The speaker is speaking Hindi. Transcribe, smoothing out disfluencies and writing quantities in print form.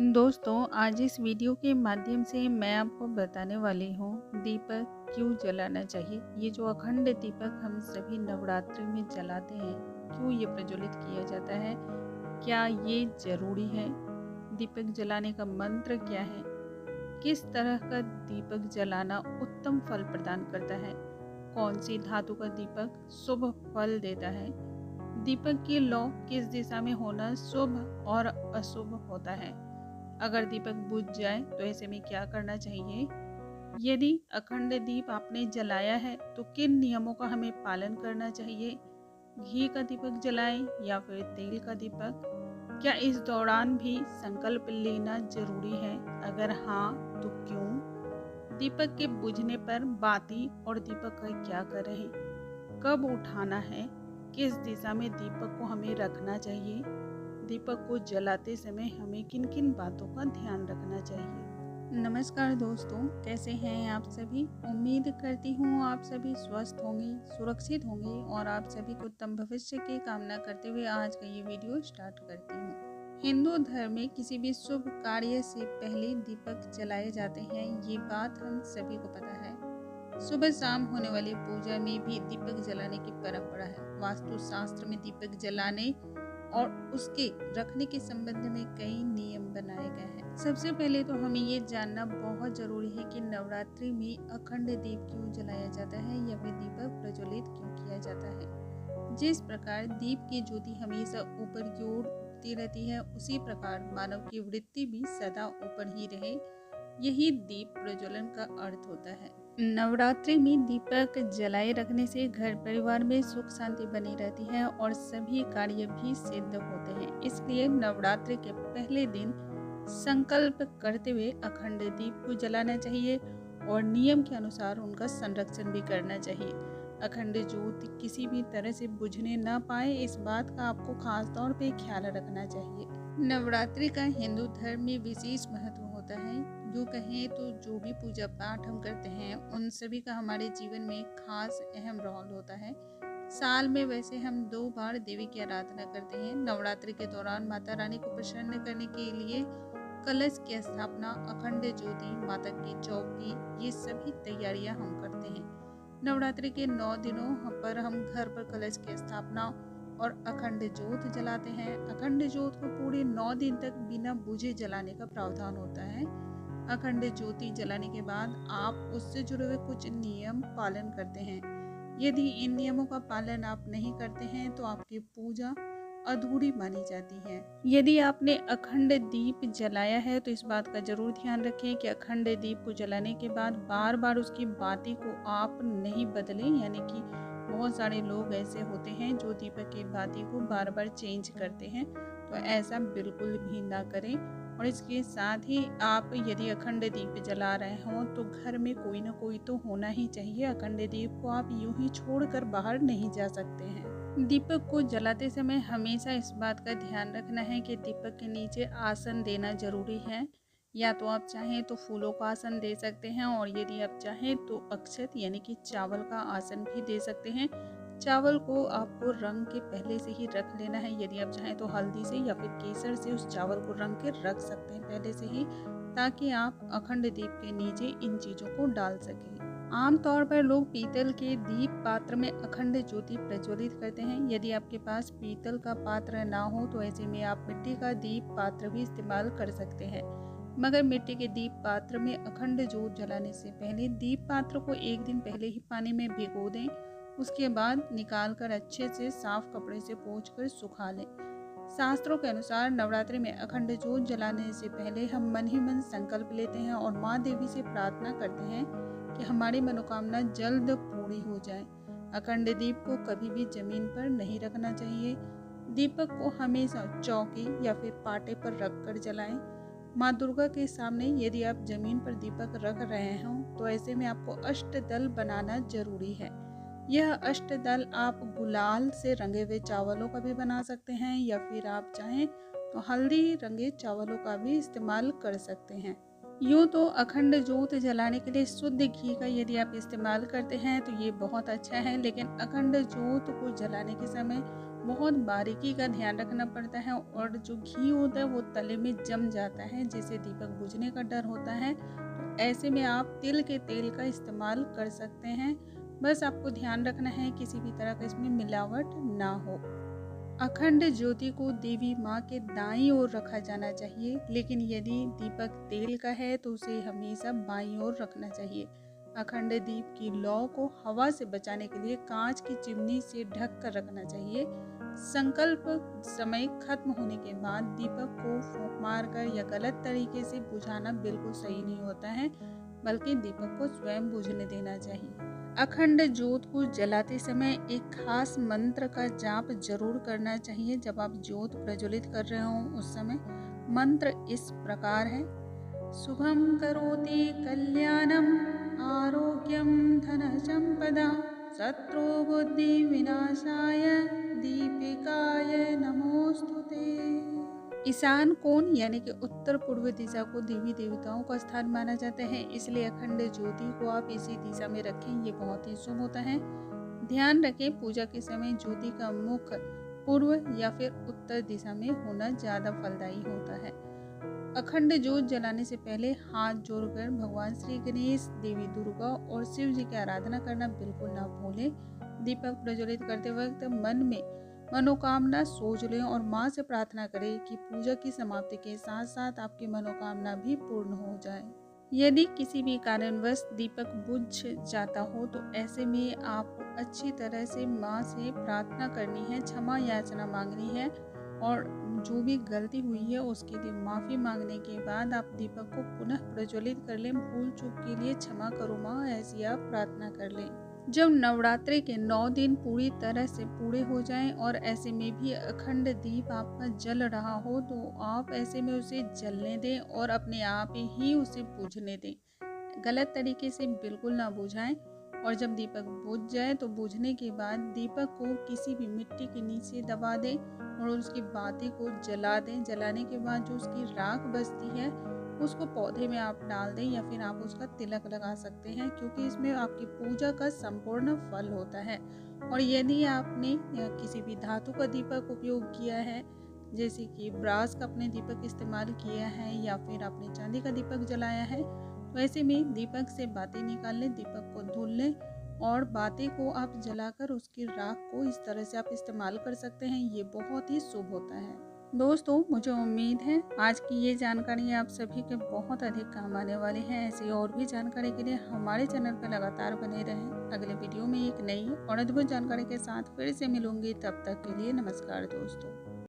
दोस्तों, आज इस वीडियो के माध्यम से मैं आपको बताने वाली हूँ दीपक क्यों जलाना चाहिए। ये जो अखंड दीपक हम सभी नवरात्रि में जलाते हैं, क्यों ये प्रज्वलित किया जाता है, क्या ये जरूरी है, दीपक जलाने का मंत्र क्या है, किस तरह का दीपक जलाना उत्तम फल प्रदान करता है, कौन सी धातु का दीपक शुभ फल देता है, दीपक की लौ किस दिशा में होना शुभ और अशुभ होता है, अगर दीपक बुझ जाए तो ऐसे में क्या करना चाहिए, यदि अखंड दीप आपने जलाया है तो किन नियमों का हमें पालन करना चाहिए, घी का दीपक जलाएं या फिर तेल का दीपक, क्या इस दौरान भी संकल्प लेना जरूरी है, अगर हाँ तो क्यों, दीपक के बुझने पर बाती और दीपक का क्या करें, कब उठाना है, किस दिशा में दीपक को हमें रखना चाहिए, दीपक को जलाते समय हमें किन किन बातों का ध्यान रखना चाहिए। नमस्कार दोस्तों, कैसे हैं आप सभी। उम्मीद करती हूँ आप सभी स्वस्थ होंगे, सुरक्षित होंगे और आप सभी को उत्तम भविष्य की कामना करते हुए आज का ये वीडियो स्टार्ट करती हूँ। हिंदू धर्म में किसी भी शुभ कार्य से पहले दीपक जलाए जाते हैं, ये बात हम सभी को पता है। सुबह शाम होने वाली पूजा में भी दीपक जलाने की परंपरा है। वास्तु शास्त्र में दीपक जलाने और उसके रखने के संबंध में कई नियम बनाए गए हैं। सबसे पहले तो हमें ये जानना बहुत जरूरी है कि नवरात्रि में अखंड दीप क्यों जलाया जाता है या फिर दीपक प्रज्वलित क्यों किया जाता है। जिस प्रकार दीप की ज्योति हमेशा ऊपर की ओर उठती रहती है, उसी प्रकार मानव की वृत्ति भी सदा ऊपर ही रहे, यही दीप प्रज्वलन का अर्थ होता है। नवरात्रि में दीपक जलाए रखने से घर परिवार में सुख शांति बनी रहती है और सभी कार्य भी सिद्ध होते हैं। इसलिए नवरात्रि के पहले दिन संकल्प करते हुए अखंड दीप को जलाना चाहिए और नियम के अनुसार उनका संरक्षण भी करना चाहिए। अखंड ज्योति किसी भी तरह से बुझने न पाए, इस बात का आपको खास तौर पे ख्याल रखना चाहिए। नवरात्रि का हिंदू धर्म में विशेष महत्व होता है। जो कहें तो जो भी पूजा पाठ हम करते हैं उन सभी का हमारे जीवन में खास अहम रोल होता है। साल में वैसे हम 2 बार देवी की आराधना करते हैं। नवरात्रि के दौरान माता रानी को प्रसन्न करने के लिए कलश की स्थापना, अखंड ज्योति, माता की चौकी, ये सभी तैयारियां हम करते हैं। नवरात्रि के 9 दिनों पर हम घर पर कलश की स्थापना और अखंड ज्योत जलाते हैं। अखंड ज्योत को पूरे 9 दिन तक बिना बुझे जलाने का प्रावधान होता है। अखंड ज्योति जलाने के बाद आप उससे जुड़े हुए कुछ नियम पालन करते हैं। यदि इन नियमों का पालन आप नहीं करते हैं तो आपकी पूजा अधूरी मानी जाती है। यदि आपने अखंड दीप जलाया है तो इस बात का जरूर ध्यान रखें कि अखंड दीप को जलाने के बाद बार बार उसकी बाती को आप नहीं बदलें, यानी कि बहुत सारे लोग ऐसे होते हैं जो दीपक की बाती को बार बार चेंज करते हैं, तो ऐसा बिल्कुल भी ना करें। और इसके साथ ही आप यदि अखंड दीप जला रहे हों तो घर में कोई ना कोई तो होना ही चाहिए। अखंड दीप को आप यूं ही छोड़कर बाहर नहीं जा सकते हैं। दीपक को जलाते समय हमेशा इस बात का ध्यान रखना है कि दीपक के नीचे आसन देना जरूरी है। या तो आप चाहें तो फूलों का आसन दे सकते हैं और यदि आप चाहें तो अक्षत यानी कि चावल का आसन भी दे सकते हैं। चावल को आपको रंग के पहले से ही रख लेना है। यदि आप चाहें तो हल्दी से या फिर केसर से उस चावल को रंग के रख सकते हैं पहले से ही, ताकि आप अखंड दीप के नीचे इन चीज़ों को डाल सकें। आमतौर पर लोग पीतल के दीप पात्र में अखंड ज्योति प्रज्वलित करते हैं। यदि आपके पास पीतल का पात्र ना हो तो ऐसे में आप मिट्टी का दीप पात्र भी इस्तेमाल कर सकते हैं। मगर मिट्टी के दीप पात्र में अखंड ज्योत जलाने से पहले दीप पात्र को 1 दिन पहले ही पानी में भिगो दें। उसके बाद निकाल कर अच्छे से साफ कपड़े से पोंछकर सुखा लें। शास्त्रों के अनुसार नवरात्रि में अखंड ज्योत जलाने से पहले हम मन ही मन संकल्प लेते हैं और माँ देवी से प्रार्थना करते हैं कि हमारी मनोकामना जल्द पूरी हो जाए। अखंड दीप को कभी भी जमीन पर नहीं रखना चाहिए। दीपक को हमेशा चौकी या फिर पाटे पर रखकर जलाएं। माँ दुर्गा के सामने यदि आप जमीन पर दीपक रख रहे हों तो ऐसे में आपको अष्टदल बनाना जरूरी है। यह अष्टदल आप गुलाल से रंगे हुए चावलों का भी बना सकते हैं या फिर आप चाहें तो हल्दी रंगे चावलों का भी इस्तेमाल कर सकते हैं। यूँ तो अखंड जोत जलाने के लिए शुद्ध घी का यदि आप इस्तेमाल करते हैं तो ये बहुत अच्छा है, लेकिन अखंड जोत को जलाने के समय बहुत बारीकी का ध्यान रखना पड़ता है और जो घी होता है वो तले में जम जाता है, जिससे दीपक बुझने का डर होता है। तो ऐसे में आप तिल के तेल का इस्तेमाल कर सकते हैं। बस आपको ध्यान रखना है किसी भी तरह का इसमें मिलावट ना हो। अखंड ज्योति को देवी माँ के दाईं ओर रखा जाना चाहिए, लेकिन यदि दीपक तेल का है तो उसे हमेशा बाईं ओर रखना चाहिए। अखंड दीप की लौ को हवा से बचाने के लिए कांच की चिमनी से ढक कर रखना चाहिए। संकल्प समय खत्म होने के बाद दीपक को फूंक मारकर या गलत तरीके से बुझाना बिल्कुल सही नहीं होता है, बल्कि दीपक को स्वयं बुझने देना चाहिए। अखंड ज्योत को जलाते समय एक खास मंत्र का जाप जरूर करना चाहिए। जब आप ज्योत प्रज्वलित कर रहे हो उस समय मंत्र इस प्रकार है: शुभम करोति कल्याणम आरोग्यम धन संपदा शत्रु बुद्धि विनाशाय दीपिकाय नमोस्तुते। ईशान कोण यानी कि उत्तर पूर्व दिशा को देवी देवताओं का स्थान माना जाता है, इसलिए अखंड ज्योति को आप इसी दिशा में रखें, ये बहुत ही शुभ होता है। ध्यान रखें पूजा के समय ज्योति का मुख पूर्व या फिर उत्तर दिशा में होना ज़्यादा फलदायी होता है। अखंड ज्योत जलाने से पहले हाथ जोड़कर भगवान श्री गणेश, देवी दुर्गा और शिव जी की आराधना करना बिल्कुल ना भूलें। दीपक प्रज्वलित करते वक्त मन में मनोकामना सोच लें और माँ से प्रार्थना करें कि पूजा की समाप्ति के साथ साथ आपकी मनोकामना भी पूर्ण हो जाए। यदि किसी भी कारणवश दीपक बुझ जाता हो तो ऐसे में आपको अच्छी तरह से माँ से प्रार्थना करनी है, क्षमा याचना मांगनी है और जो भी गलती हुई है उसके लिए माफ़ी मांगने के बाद आप दीपक को पुनः प्रज्वलित कर लें। भूल चूक के लिए क्षमा करो माँ, ऐसी आप प्रार्थना कर लें। जब नवरात्रि के 9 दिन पूरी तरह से पूरे हो जाएं और ऐसे में भी अखंड दीप आपका जल रहा हो तो आप ऐसे में उसे जलने दें और अपने आप ही उसे बुझने दें। गलत तरीके से बिल्कुल ना बुझाएं। और जब दीपक बुझ जाए तो बुझने के बाद दीपक को किसी भी मिट्टी के नीचे दबा दें और उसकी बाती को जला दें। जलाने के बाद जो उसकी राख बचती है उसको पौधे में आप डाल दें या फिर आप उसका तिलक लगा सकते हैं, क्योंकि इसमें आपकी पूजा का संपूर्ण फल होता है। और यदि आपने किसी भी धातु का दीपक उपयोग किया है, जैसे कि ब्रास का आपने दीपक इस्तेमाल किया है या फिर आपने चांदी का दीपक जलाया है, तो ऐसे में दीपक से बातें निकाल लें, दीपक को धुल लें और बातें को आप जलाकर उसकी राख को इस तरह से आप इस्तेमाल कर सकते हैं। ये बहुत ही शुभ होता है। दोस्तों, मुझे उम्मीद है आज की ये जानकारी आप सभी के बहुत अधिक काम आने वाली है। ऐसी और भी जानकारी के लिए हमारे चैनल पर लगातार बने रहें। अगले वीडियो में एक नई और अद्भुत जानकारी के साथ फिर से मिलूंगी। तब तक के लिए नमस्कार दोस्तों।